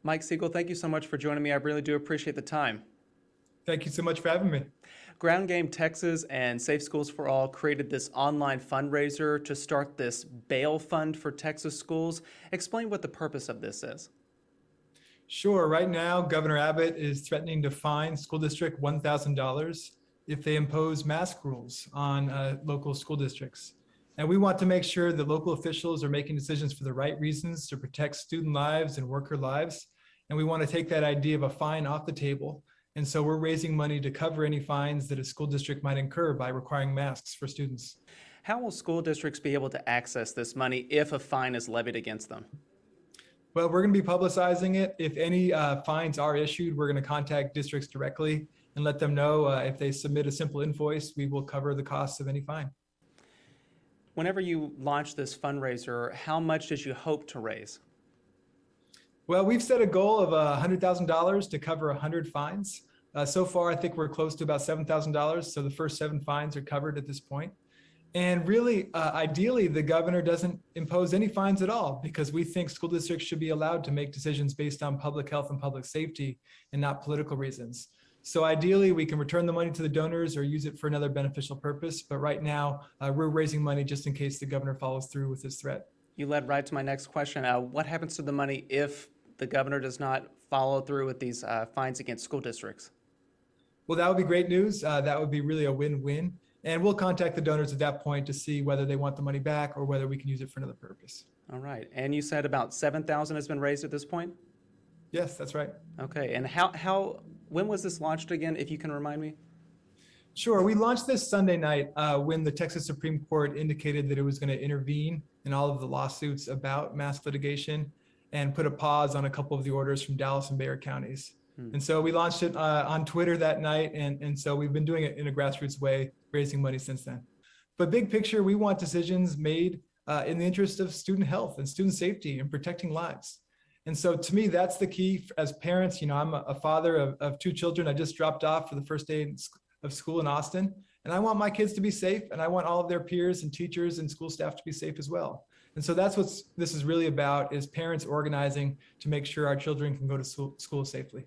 Mike Siegel, thank you so much for joining me. I really do appreciate the time. Thank you so much for having me. Ground Game Texas and Safe Schools for All created this online fundraiser to start this bail fund for Texas schools. Explain what the purpose of this is. Sure, right now, Governor Abbott is threatening to fine school district $1,000 if they impose mask rules on local school districts. And we want to make sure that local officials are making decisions for the right reasons to protect student lives and worker lives. And we want to take that idea of a fine off the table. And so we're raising money to cover any fines that a school district might incur by requiring masks for students. How will school districts be able to access this money if a fine is levied against them? Well, we're going to be publicizing it. If any fines are issued, we're going to contact districts directly and let them know if they submit a simple invoice, we will cover the costs of any fine. Whenever you launch this fundraiser, how much did you hope to raise? Well, we've set a goal of $100,000 to cover 100 fines. So far, I think we're close to about $7,000. So the first 7 fines are covered at this point. And really, ideally, the governor doesn't impose any fines at all because we think school districts should be allowed to make decisions based on public health and public safety and not political reasons. So ideally, we can return the money to the donors or use it for another beneficial purpose. But right now, we're raising money just in case the governor follows through with his threat. You led right to my next question. What happens to the money if the governor does not follow through with these fines against school districts? Well, that would be great news. That would be really a win-win. And we'll contact the donors at that point to see whether they want the money back or whether we can use it for another purpose. All right. And you said about $7,000 has been raised at this point? Yes, that's right. Okay. And when was this launched again, if you can remind me? Sure. We launched this Sunday night when the Texas Supreme Court indicated that it was going to intervene in all of the lawsuits about mask litigation and put a pause on a couple of the orders from Dallas and Bexar counties. And so we launched it on Twitter that night. And so we've been doing it in a grassroots way, raising money since then. But big picture, we want decisions made in the interest of student health and student safety and protecting lives. And so to me, that's the key. As parents, I'm a father of 2 children. I just dropped off for the first day of school in Austin. And I want my kids to be safe. And I want all of their peers and teachers and school staff to be safe as well. And so that's what this is really about, is parents organizing to make sure our children can go to school safely.